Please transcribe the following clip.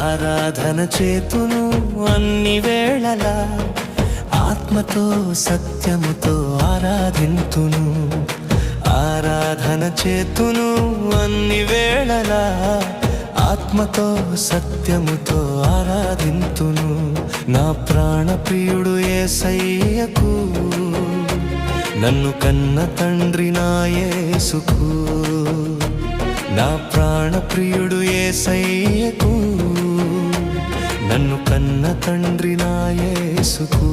ఆరాధన చేతును అన్ని వేళలా, ఆత్మతో సత్యముతో ఆరాధింతును. ఆరాధన చేతును అన్ని వేళలా, ఆత్మతో సత్యముతో ఆరాధింతును. నా ప్రాణప్రియుడు యేసయ్యకు, నన్ను కన్న తండ్రి నా యేసుకు. నా ప్రాణప్రియుడు యేసయ్యకు, నన్ను కన్న తండ్రి నా యేసుకు.